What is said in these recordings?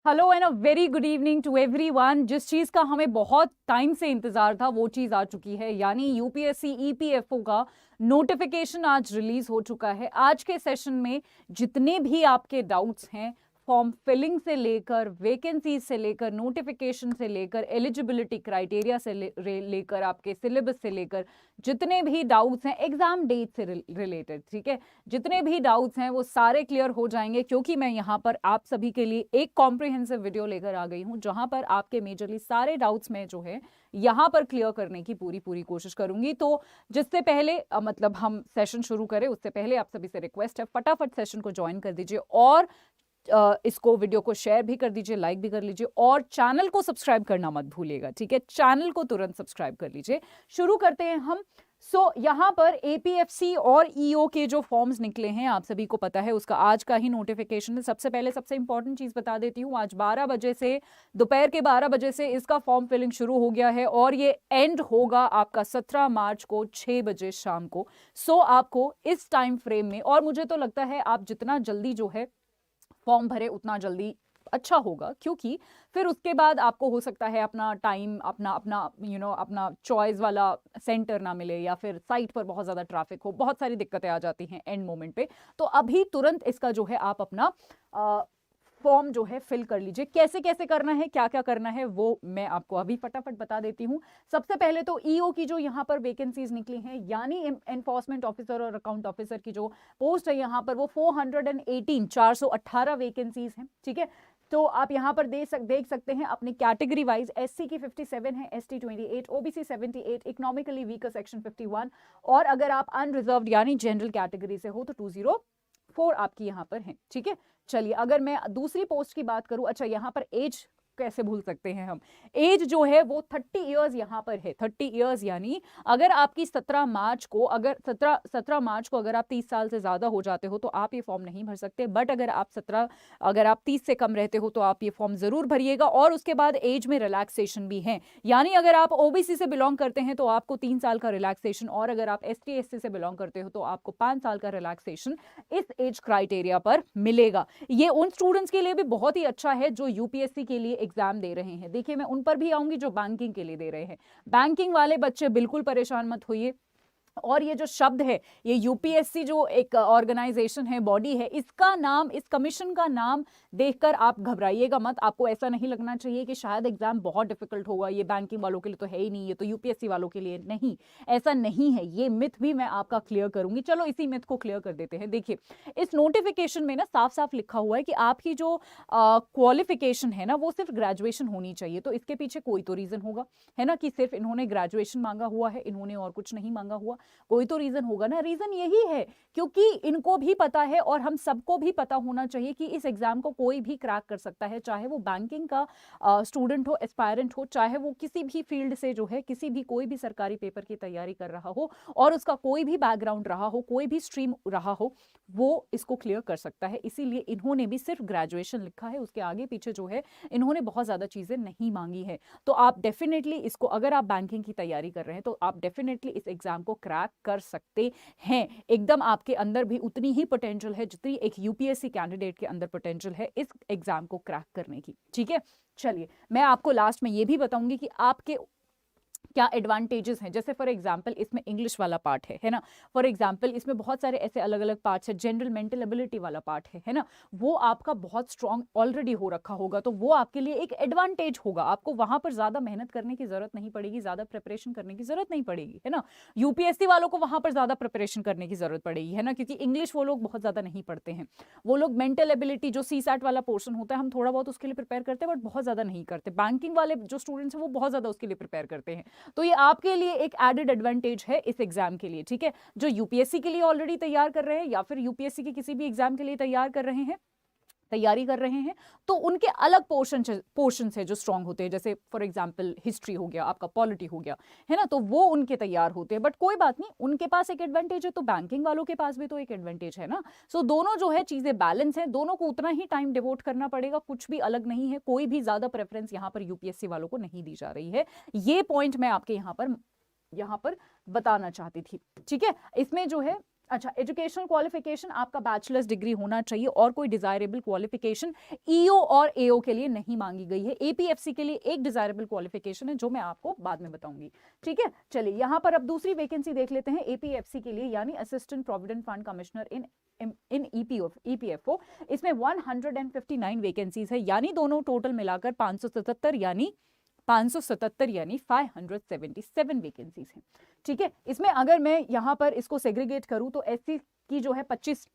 Hello and a very good evening to everyone. जिस चीज का हमें बहुत टाइम से इंतजार था वो चीज आ चुकी है, यानी यूपीएससी ईपीएफओ का नोटिफिकेशन आज रिलीज हो चुका है। आज के सेशन में जितने भी आपके डाउट्स हैं, फॉर्म फिलिंग से लेकर वैकेंसीज से लेकर नोटिफिकेशन से लेकर एलिजिबिलिटी क्राइटेरिया से लेकर आपके सिलेबस से लेकर जितने भी डाउट्स हैं एग्जाम डेट से रिलेटेड, ठीक है, जितने भी डाउट्स हैं वो सारे क्लियर हो जाएंगे, क्योंकि मैं यहाँ पर आप सभी के लिए एक कॉम्प्रिहेंसिव वीडियो लेकर आ गई हूँ जहां पर आपके मेजरली सारे डाउट्स में जो है यहाँ पर क्लियर करने की पूरी पूरी कोशिश करूंगी। तो जिससे पहले मतलब हम सेशन शुरू करें उससे पहले आप सभी से रिक्वेस्ट है, फटाफट सेशन को ज्वाइन कर दीजिए और इसको वीडियो को शेयर भी कर दीजिए, लाइक भी कर लीजिए और चैनल को सब्सक्राइब करना मत भूलिएगा, ठीक है। चैनल को तुरंत सब्सक्राइब कर लीजिए। शुरू करते हैं हम। यहाँ पर एपीएफसी और ईओ के जो फॉर्म्स निकले हैं आप सभी को पता है, उसका आज का ही नोटिफिकेशन है। सबसे पहले सबसे इंपॉर्टेंट चीज बता देती हूँ, आज 12 बजे से, दोपहर के 12 बजे से इसका फॉर्म फिलिंग शुरू हो गया है और ये एंड होगा आपका 17 मार्च को 6 बजे शाम को। आपको इस टाइम फ्रेम में, और मुझे तो लगता है आप जितना जल्दी जो है फॉर्म भरे उतना जल्दी अच्छा होगा, क्योंकि फिर उसके बाद आपको हो सकता है अपना टाइम अपना अपना अपना चॉइस वाला सेंटर ना मिले, या फिर साइट पर बहुत ज़्यादा ट्रैफिक हो, बहुत सारी दिक्कतें आ जाती हैं एंड मोमेंट पे। तो अभी तुरंत इसका जो है आप अपना फॉर्म जो है फिल कर लीजिए। कैसे कैसे करना है, क्या क्या करना है, वो मैं आपको अभी फटाफट बता देती हूँ। सबसे पहले तो ईओ की जो यहाँ पर वैकेंसीज निकली हैं, यानी एनफोर्समेंट ऑफिसर और अकाउंट ऑफिसर की जो पोस्ट है यहाँ पर, वो 418 वैकेंसीज हैं, ठीक है। तो आप यहाँ पर देख सकते हैं अपनी कैटेगरी वाइज, एससी की 57 है, ST 28, OBC 78, economically weaker section 51, और अगर आप अनरिजर्व्ड यानी जनरल कैटेगरी से हो तो 204 आपकी यहाँ पर है, ठीक है। चलिए, अगर मैं दूसरी पोस्ट की बात करूं, अच्छा यहाँ पर एज कैसे भूल सकते हैं हम, एज जो है वो 30 इयर्स यहाँ पर है। 30 इयर्स यानी अगर आपकी 17 मार्च को अगर 17 मार्च को अगर आप 30 साल से ज्यादा हो जाते हो तो आप ये फॉर्म नहीं भर सकते, बट अगर आप 30 से कम रहते हो तो आप ये फॉर्म जरूर भरिएगा। और उसके बाद एज में रिलैक्सेशन भी है, यानी अगर आप ओबीसी से बिलोंग करते हैं तो आपको 3 साल का रिलैक्सेशन, और अगर आप एसटी एससी से बिलोंग करते हो तो आपको 5 साल का रिलैक्सेशन इस एज क्राइटेरिया पर मिलेगा। ये उन स्टूडेंट्स के लिए भी बहुत ही अच्छा है जो यूपीएससी के लिए एग्जाम दे रहे हैं। देखिए, मैं उन पर भी आऊंगी जो बैंकिंग के लिए दे रहे हैं। बैंकिंग वाले बच्चे बिल्कुल परेशान मत होइए। और ये जो शब्द है, ये यूपीएससी जो एक ऑर्गेनाइजेशन है, बॉडी है, इसका नाम, इस कमीशन का नाम देखकर आप घबराइएगा मत। आपको ऐसा नहीं लगना चाहिए कि शायद एग्जाम बहुत डिफिकल्ट होगा, ये बैंकिंग वालों के लिए तो है ही नहीं, ये तो यूपीएससी वालों के लिए नहीं, ऐसा नहीं है। ये मिथ भी मैं आपका क्लियर करूंगी। चलो इसी मिथ को क्लियर कर देते हैं। देखिए, इस नोटिफिकेशन में ना साफ साफ लिखा हुआ है कि आपकी जो क्वालिफिकेशन है ना वो सिर्फ ग्रेजुएशन होनी चाहिए। तो इसके पीछे कोई तो रीजन होगा, है ना, कि सिर्फ इन्होंने ग्रेजुएशन मांगा हुआ है, इन्होंने और कुछ नहीं मांगा हुआ। कोई तो रीजन होगा ना। रीजन यही है क्योंकि इनको भी पता है और हम सबको भी पता होना चाहिए कि इस एग्जाम को कोई भी क्रैक कर सकता है, चाहे वो बैंकिंग का स्टूडेंट हो, एस्पायरेंट हो, चाहे वो किसी भी फील्ड से जो है, किसी भी कोई भी सरकारी पेपर की तैयारी कर रहा हो और उसका कोई भी बैकग्राउंड रहा हो, कोई भी स्ट्रीम रहा हो, वो इसको क्लियर कर सकता है। इसीलिए इन्होंने भी सिर्फ ग्रेजुएशन लिखा है, उसके आगे पीछे जो है इन्होंने बहुत ज्यादा चीजें नहीं मांगी है। तो आप डेफिनेटली इसको, अगर आप बैंकिंग की तैयारी कर रहे हैं तो आप डेफिनेटली इस एग्जाम को क्रैक कर सकते हैं। एकदम आपके अंदर भी उतनी ही पोटेंशियल है जितनी एक यूपीएससी कैंडिडेट के अंदर पोटेंशियल है इस एग्जाम को क्रैक करने की, ठीक है। चलिए, मैं आपको लास्ट में ये भी बताऊंगी कि आपके क्या एडवांटेजेस हैं। जैसे फॉर एग्जांपल इसमें इंग्लिश वाला पार्ट है ना, फॉर एग्जांपल इसमें बहुत सारे ऐसे अलग अलग पार्ट्स है। जनरल मेंटल एबिलिटी वाला पार्ट है ना, वो आपका बहुत स्ट्रांग ऑलरेडी हो रखा होगा, तो वो आपके लिए एक एडवांटेज होगा। आपको वहां पर ज्यादा मेहनत करने की जरूरत नहीं पड़ेगी, ज्यादा प्रिपरेशन करने की जरूरत नहीं पड़ेगी, है ना। यूपीएससी वालों को वहां पर ज्यादा प्रिपरेशन करने की जरूरत पड़ेगी, है ना, क्योंकि इंग्लिश वो लोग बहुत ज्यादा नहीं पढ़ते हैं। वो लोग मेंटल एबिलिटी जो सीसैट वाला पोर्शन होता है, हम थोड़ा बहुत उसके लिए प्रिपेयर करते हैं बट बहुत ज्यादा नहीं करते। बैंकिंग वाले जो स्टूडेंट्स हैं वो बहुत ज्यादा उसके लिए प्रिपेयर करते हैं। तो ये आपके लिए एक एडेड एडवांटेज है इस एग्जाम के लिए, ठीक है। जो यूपीएससी के लिए ऑलरेडी तैयार कर रहे हैं या फिर यूपीएससी के किसी भी एग्जाम के लिए तैयारी कर रहे हैं, तो उनके अलग पोर्शन है जो स्ट्रांग होते हैं। जैसे फॉर एग्जांपल हिस्ट्री हो गया, आपका पॉलिटी हो गया, है ना, तो वो उनके तैयार होते हैं। बट कोई बात नहीं, उनके पास एक एडवांटेज है तो बैंकिंग वालों के पास भी तो एक एडवांटेज है ना। दोनों जो है चीजें बैलेंस है, दोनों को उतना ही टाइम डिवोट करना पड़ेगा, कुछ भी अलग नहीं है। कोई भी ज्यादा प्रेफरेंस यहाँ पर यूपीएससी वालों को नहीं दी जा रही है। ये पॉइंट मैं आपके यहाँ पर बताना चाहती थी, ठीक है। इसमें जो है अच्छा, एजुकेशनल क्वालिफिकेशन आपका बैचलर्स डिग्री होना चाहिए और कोई डिजायरेबल क्वालिफिकेशन ईओ और एओ के लिए नहीं मांगी गई है। एपीएफसी के लिए एक डिजायरेबल क्वालिफिकेशन है जो मैं आपको बाद में बताऊंगी, ठीक है। चलिए यहां पर अब दूसरी वैकेंसी देख लेते हैं एपीएफसी के लिए, यानी असिस्टेंट प्रोविडेंट फंड कमिश्नर इन ईपीएफओ। इसमें 159 वैकेंसीज है, यानी दोनों टोटल मिलाकर 577 यानी 577 वैकेंसीज हैं, ठीक है। इसमें अगर मैं यहां पर इसको सेग्रीगेट करूं तो एससी की जो है 25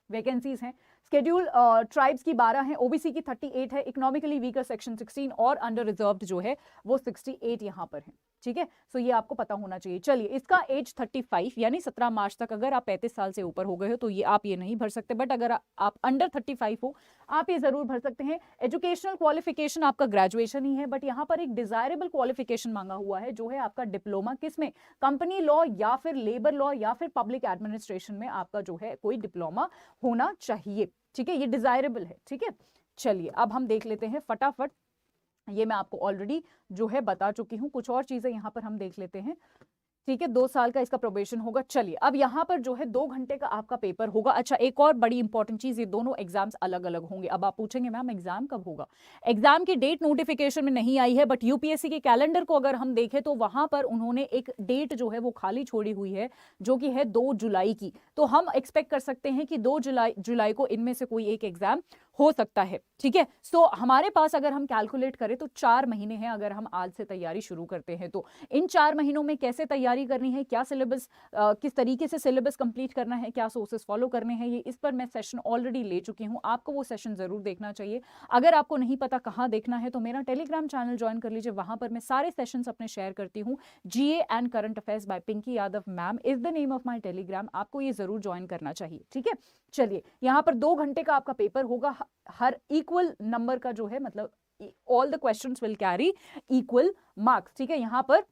वैकेंसीज हैं, शेड्यूल ट्राइब्स की 12 हैं, ओबीसी की 38 है, इकोनॉमिकली वीकर सेक्शन 16 और अंडर रिजर्व्ड जो है वो 68 यहां पर है, ठीक है। सो ये आपको पता होना चाहिए। चलिए, इसका एज 35 यानी 17 मार्च तक अगर आप 35 साल से ऊपर हो गए हो तो ये आप ये नहीं भर सकते, बट अगर आप अंडर 35 हो आप ये जरूर भर सकते हैं। एजुकेशनल क्वालिफिकेशन आपका ग्रेजुएशन ही है, बट यहाँ पर एक डिजायरेबल क्वालिफिकेशन मांगा हुआ है जो है आपका डिप्लोमा, किसमें, कंपनी लॉ या फिर लेबर लॉ या फिर पब्लिक एडमिनिस्ट्रेशन में आपका जो है कोई डिप्लोमा होना चाहिए, ठीक है। ये डिजायरेबल है, ठीक है। चलिए अब हम देख लेते हैं फटाफट, ये मैं आपको ऑलरेडी जो है बता चुकी हूं, कुछ और चीजें यहां पर हम देख लेते हैं, ठीक है। 2 साल का इसका प्रोबेशन होगा। चलिए अब यहां पर जो है 2 घंटे का आपका पेपर होगा। अच्छा, एक और बड़ी इंपॉर्टेंट चीज, ये दोनों एग्जाम्स अलग अलग होंगे। अब आप पूछेंगे मैम एग्जाम कब होगा, एग्जाम की डेट नोटिफिकेशन में नहीं आई है, बट यूपीएससी के कैलेंडर को अगर हम देखें तो वहां पर उन्होंने एक डेट जो है वो खाली छोड़ी हुई है जो कि है 2 जुलाई की। तो हम एक्सपेक्ट कर सकते हैं कि 2 जुलाई को इनमें से कोई एक एग्जाम हो सकता है, ठीक है। सो हमारे पास अगर हम कैलकुलेट करें तो 4 महीने हैं अगर हम आज से तैयारी शुरू करते हैं तो। इन 4 महीनों में कैसे तैयारी करनी है, क्या सिलेबस, किस तरीके से सिलेबस कंप्लीट करना है, क्या सोर्सेस फॉलो करने हैं, ये इस पर मैं सेशन ऑलरेडी ले चुकी हूं, आपको वो सेशन जरूर देखना चाहिए। अगर आपको नहीं पता कहां देखना है तो मेरा टेलीग्राम चैनल ज्वाइन कर लीजिए, वहां पर मैं सारे सेशंस अपने शेयर करती हूँ। GA and current affairs by Pinky Yadav ma'am is the name of my Telegram, आपको ये जरूर ज्वाइन करना चाहिए, ठीक है। चलिए यहाँ पर 2 घंटे का आपका पेपर होगा, हर इक्वल नंबर का जो है, मतलब all the questions will carry equal marks, ठीक है। यहाँ पर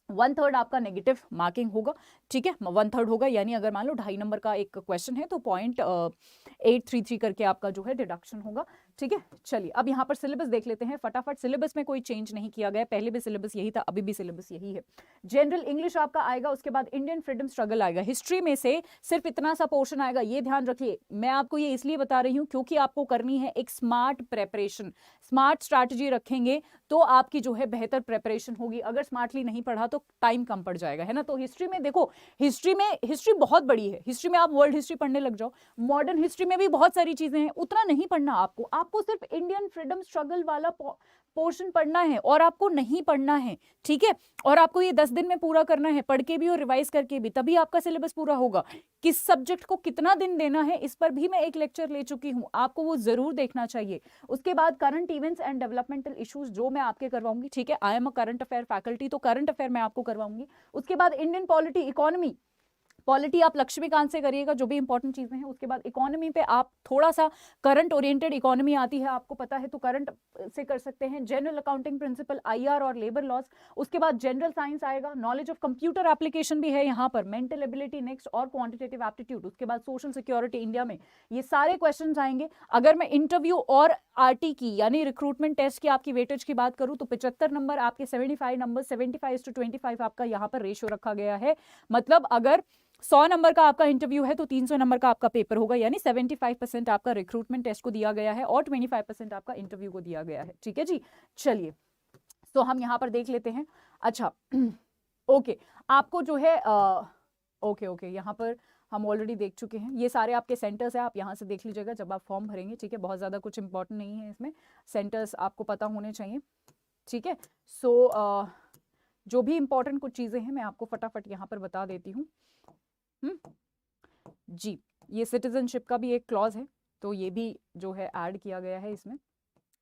1/3 आपका नेगेटिव मार्किंग होगा, ठीक है, 1/3 होगा, यानी अगर मान लो 2.5 नंबर का एक क्वेश्चन है तो 0.833 करके आपका जो है डिडक्शन होगा, ठीक है। चलिए अब यहाँ पर सिलेबस देख लेते हैं फटाफट। सिलेबस में कोई चेंज नहीं किया गया, पहले भी सिलेबस यही था, अभी भी सिलेबस यही है। जनरल इंग्लिश आपका आएगा, उसके बाद इंडियन फ्रीडम स्ट्रगल आएगा, हिस्ट्री में से सिर्फ इतना सा पोर्शन आएगा, ये ध्यान रखिए। मैं आपको ये इसलिए बता रही हूँ क्योंकि आपको करनी है एक स्मार्ट प्रेपरेशन, स्मार्ट स्ट्रैटेजी रखेंगे तो आपकी जो है बेहतर प्रेपरेशन होगी। अगर स्मार्टली नहीं पढ़ा तो टाइम कम पड़ जाएगा, है ना। तो हिस्ट्री में देखो, हिस्ट्री बहुत बड़ी है, हिस्ट्री में आप वर्ल्ड हिस्ट्री पढ़ने लग जाओ, मॉडर्न हिस्ट्री में भी बहुत सारी चीजें हैं, उतना नहीं पढ़ना आपको सिर्फ इंडियन फ्रीडम स्ट्रगल वाला पोर्शन पढ़ना है और आपको नहीं पढ़ना है, ठीक है। और आपको ये 10 दिन में पूरा करना है, पढ़ के भी और रिवाइज करके भी, तभी आपका सिलेबस पूरा होगा। किस सब्जेक्ट को कितना दिन देना है इस पर भी मैं एक लेक्चर ले चुकी हूं, आपको वो जरूर देखना चाहिए। उसके बाद current events and developmental issues जो मैं आपके करवाऊंगी, ठीक है। I am a current affair faculty, तो करंट अफेयर मैं आपको करवाऊंगी। उसके बाद इंडियन पॉलिटी, इकोनॉमी, पॉलिटी आप लक्ष्मीकांत से करिएगा, जो भी इंपॉर्टेंट चीजें हैं। उसके बाद इकोनॉमी पे आप थोड़ा सा, करंट ओरिएंटेड इकोनॉमी आती है आपको पता है तो करंट से कर सकते हैं। जनरल अकाउंटिंग प्रिंसिपल, आईआर और लेबर लॉज। उसके बाद जनरल साइंस आएगा, नॉलेज ऑफ कंप्यूटर एप्लीकेशन भी है यहाँ पर, मेंटल एबिलिटी नेक्स्ट और क्वांटिटेटिव एप्टीट्यूड। उसके बाद सोशल सिक्योरिटी इंडिया में, ये सारे क्वेश्चन आएंगे। अगर मैं इंटरव्यू और आरटी की यानी रिक्रूटमेंट टेस्ट की आपकी वेटेज की बात करूं तो 75 नंबर आपके 75 नंबर, 75:25 आपका यहाँ पर रेशियो रखा गया है। मतलब अगर 100 नंबर का आपका इंटरव्यू है तो 300 नंबर का आपका पेपर होगा, यानी 75% आपका रिक्रूटमेंट टेस्ट को दिया गया है और 25% आपका इंटरव्यू को दिया गया है, ठीक है जी। चलिए तो हम यहाँ पर देख लेते हैं। अच्छा ओके, आपको जो है ओके यहाँ पर हम ऑलरेडी देख चुके हैं, ये सारे आपके सेंटर्स है, आप यहाँ से देख लीजिएगा जब आप फॉर्म भरेंगे, ठीक है। बहुत ज़्यादा कुछ इंपॉर्टेंट नहीं है इसमें, सेंटर्स आपको पता होने चाहिए, ठीक है। सो जो भी इंपॉर्टेंट कुछ चीज़ें हैं मैं आपको फटाफट यहाँ पर बता देती हूँ। जी, ये सिटीजनशिप का भी एक क्लॉज है तो ये भी जो है ऐड किया गया है इसमें।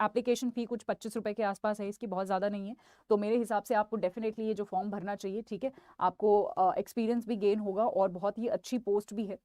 एप्लीकेशन फ़ी कुछ 25 रुपए के आसपास है इसकी, बहुत ज़्यादा नहीं है। तो मेरे हिसाब से आपको डेफिनेटली ये जो फॉर्म भरना चाहिए, ठीक है। आपको एक्सपीरियंस भी गेन होगा और बहुत ही अच्छी पोस्ट भी है।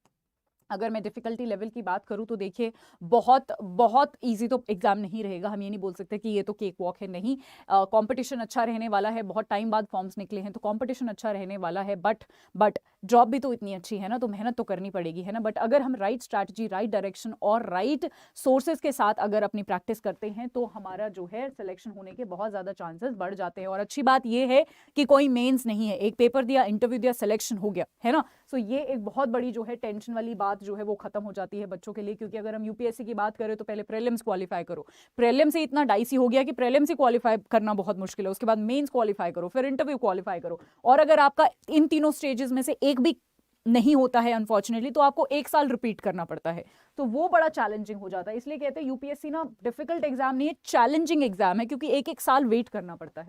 अगर मैं डिफ़िकल्टी लेवल की बात करूँ तो देखिए बहुत बहुत ईज़ी तो एग्ज़ाम नहीं रहेगा। हम ये नहीं बोल सकते कि ये तो केक वॉक है, नहीं। कॉम्पिटिशन अच्छा रहने वाला है, बहुत टाइम बाद फॉर्म्स निकले हैं तो कॉम्पिटिशन अच्छा रहने वाला है। बट जॉब भी तो इतनी अच्छी है ना, तो मेहनत तो करनी पड़ेगी, है ना। बट अगर हम राइट स्ट्रैटेजी, राइट डायरेक्शन और राइट सोर्सेज के साथ अगर अपनी प्रैक्टिस करते हैं तो हमारा जो है सिलेक्शन होने के बहुत ज़्यादा चांसेस बढ़ जाते हैं। और अच्छी बात ये है कि कोई मेंस नहीं है, एक पेपर दिया, इंटरव्यू दिया, सिलेक्शन हो गया, है ना। सो ये एक बहुत बड़ी जो है टेंशन वाली बात जो है वो खत्म हो जाती है बच्चों के लिए। क्योंकि अगर हम यूपीएससी की बात करें तो पहले प्रीलिम्स क्वालिफाई करो, प्रीलिम्स से इतना डाइसी हो गया कि प्रीलिम्स ही क्वालिफाई करना बहुत मुश्किल है, उसके बाद मेंस क्वालिफाई करो, फिर इंटरव्यू क्वालिफाई करो। और अगर आपका इन तीनों स्टेजेस में से एक भी नहीं होता है अनफॉर्चुनेटली, तो आपको 1 साल रिपीट करना पड़ता है, तो वो बड़ा चैलेंजिंग हो जाता है। इसलिए कहते हैं यूपीएससी ना डिफिकल्ट एग्जाम नहीं है, चैलेंजिंग एग्जाम है, क्योंकि 1 साल वेट करना पड़ता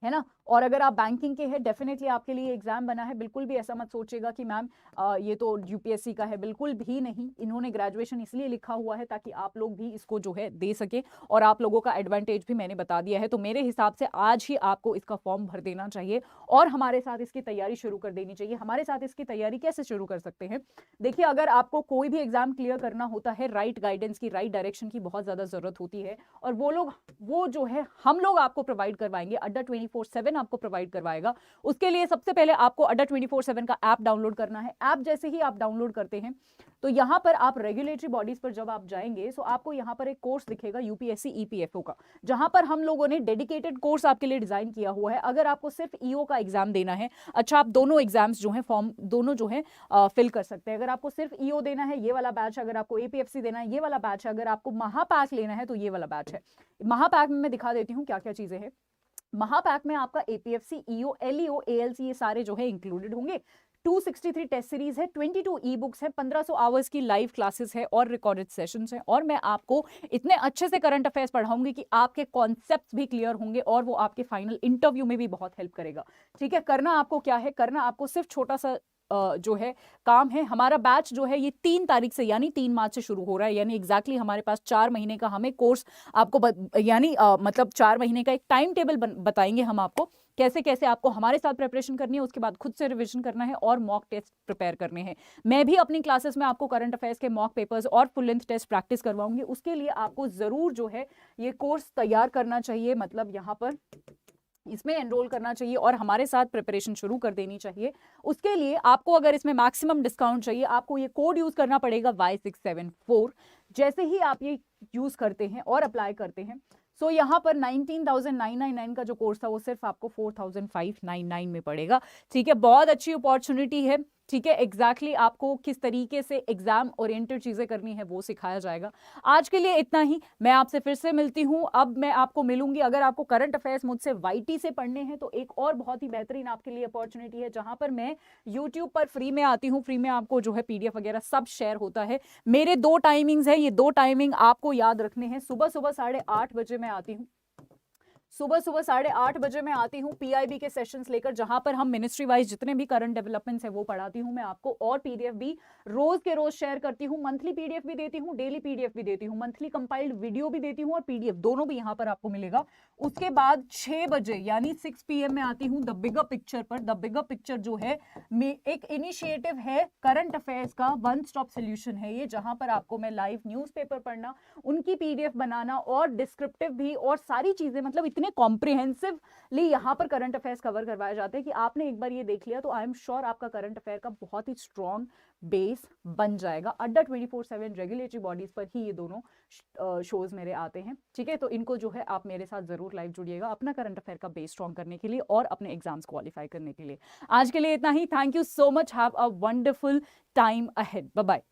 है ना। और अगर आप बैंकिंग के हैं, डेफिनेटली आपके लिए एग्जाम बना है। बिल्कुल भी ऐसा मत सोचिएगा कि मैम ये तो यूपीएससी का है, बिल्कुल भी नहीं। इन्होंने ग्रेजुएशन इसलिए लिखा हुआ है ताकि आप लोग भी इसको जो है दे सके, और आप लोगों का एडवांटेज भी मैंने बता दिया है। तो मेरे हिसाब से आज ही आपको इसका फॉर्म भर देना चाहिए और हमारे साथ इसकी तैयारी शुरू कर देनी चाहिए। हमारे साथ इसकी तैयारी कैसे शुरू कर सकते हैं? देखिए, अगर आपको कोई भी एग्जाम क्लियर करना होता है, राइट गाइडेंस की, राइट डायरेक्शन की बहुत ज्यादा जरूरत होती है, और वो जो है हम लोग आपको प्रोवाइड करवाएंगे। अड्डा 24/7 आपको प्रोवाइड करवाएगा। उसके लिए सबसे पहले आपको अड्डा 24/7 का ऐप डाउनलोड करना है। ऐप जैसे ही आप डाउनलोड करते हैं तो यहां पर आप रेगुलेटरी बॉडीज पर जब आप जाएंगे तो आपको यहां पर एक कोर्स दिखेगा यूपीएससी ईपीएफओ का, जहां पर हम लोगों ने डेडिकेटेड कोर्स आपके लिए डिजाइन किया हुआ है। अगर आपको सिर्फ ईओ का एग्जाम देना है, अच्छा, आप दोनों एग्जाम्स जो है फॉर्म दोनों जो है फिल कर सकते हैं। अगर आपको सिर्फ ईओ देना है, ये वाला बैच। अगर आपको एपीएफसी देना है, ये वाला बैच है। अगर आपको महापैक लेना है तो ये वाला बैच है। महापैक में मैं दिखा देती हूँ क्या क्या चीजें हैं। महापैक में आपका एपीएफसी, ईओ, एलईओ, एएलसी, ये सारे जो है इंक्लूडेड होंगे। 263 टेस्ट सीरीज है, 22 ई बुक्स है, 1500 आवर्स की लाइव क्लासेस है और रिकॉर्डेड सेशंस है। और मैं आपको इतने अच्छे से करंट अफेयर्स पढ़ाऊंगी कि आपके कॉन्सेप्ट्स भी क्लियर होंगे और वो आपके फाइनल इंटरव्यू में भी बहुत हेल्प करेगा। ठीक है, करना आपको क्या है? करना आपको सिर्फ छोटा सा जो है काम है। हमारा बैच जो है ये 3 तारीख से यानी 3 मार्च से शुरू हो रहा है। यानी एग्जैक्टली हमारे पास 4 महीने का हमें कोर्स आपको यानी मतलब 4 महीने का एक टाइम टेबल बताएंगे हम आपको, कैसे कैसे आपको हमारे साथ प्रिपरेशन करनी है। उसके बाद खुद से रिवीजन करना है और मॉक टेस्ट प्रिपेयर करने हैं। मैं भी अपनी क्लासेस में आपको करंट अफेयर्स के मॉक पेपर्स और फुल लेंथ टेस्ट प्रैक्टिस करवाऊंगी। उसके लिए आपको जरूर जो है ये कोर्स तैयार करना चाहिए, मतलब यहाँ पर इसमें एनरोल करना चाहिए और हमारे साथ प्रिपरेशन शुरू कर देनी चाहिए। उसके लिए आपको अगर इसमें मैक्सिमम डिस्काउंट चाहिए, आपको ये कोड यूज करना पड़ेगा Y674। जैसे ही आप ये यूज करते हैं और अप्लाई करते हैं, सो यहाँ पर 19,999 का जो कोर्स था वो सिर्फ आपको 4,599 में पड़ेगा। ठीक है, बहुत अच्छी अपॉर्चुनिटी है। ठीक है, एग्जैक्टली आपको किस तरीके से एग्जाम ओरिएंटेड चीजें करनी है वो सिखाया जाएगा। आज के लिए इतना ही, मैं आपसे फिर से मिलती हूं। अब मैं आपको मिलूंगी, अगर आपको करंट अफेयर्स मुझसे वाईटी से पढ़ने हैं तो एक और बहुत ही बेहतरीन आपके लिए अपॉर्चुनिटी है, जहां पर मैं यूट्यूब पर फ्री में आती हूँ। फ्री में आपको जो है पीडीएफ वगैरह सब शेयर होता है। मेरे 2 टाइमिंग्स है, ये 2 टाइमिंग आपको याद रखने हैं। सुबह सुबह 8:30 बजे मैं आती हूँ, सुबह सुबह 8:30 बजे मैं आती हूँ पीआईबी के सेशंस लेकर, जहां पर हम मिनिस्ट्री वाइज जितने भी करंट डेवलपमेंट्स है वो पढ़ाती हूँ मैं आपको। और पीडीएफ भी रोज के रोज शेयर करती हूँ। मंथली पीडीएफ भी देती हूँ, डेली पीडीएफ भी देती हूँ, मंथली कंपाइल्ड वीडियो भी देती हूँ और पीडीएफ दोनों भी यहाँ पर आपको मिलेगा। उसके बाद 6 बजे यानी 6 PM में आती हूँ द बिगर पिक्चर पर। द बिगर पिक्चर जो है एक इनिशिएटिव है करंट अफेयर्स का, वन स्टॉप सोल्यूशन है ये, जहां पर आपको मैं लाइव न्यूज़पेपर पढ़ना, उनकी पीडीएफ बनाना और डिस्क्रिप्टिव भी और सारी चीजें, मतलब इतने कॉम्प्रिहेंसिवली यहाँ पर करंट अफेयर्स कवर करवाए जाते हैं कि आपने एक बार ये देख लिया तो आई एम श्योर आपका करंट अफेयर का बहुत ही स्ट्रॉन्ग बेस बन जाएगा। अड्डा 24/7 रेगुलेटरी बॉडीज पर ही ये दोनों शोज मेरे आते हैं। ठीक है, तो इनको जो है आप मेरे साथ जरूर लाइव जुड़िएगा अपना करंट अफेयर का बेस स्ट्रॉन्ग करने के लिए और अपने एग्जाम्स क्वालिफाई करने के लिए। आज के लिए इतना ही। Thank you so much, have a wonderful time ahead. Bye bye.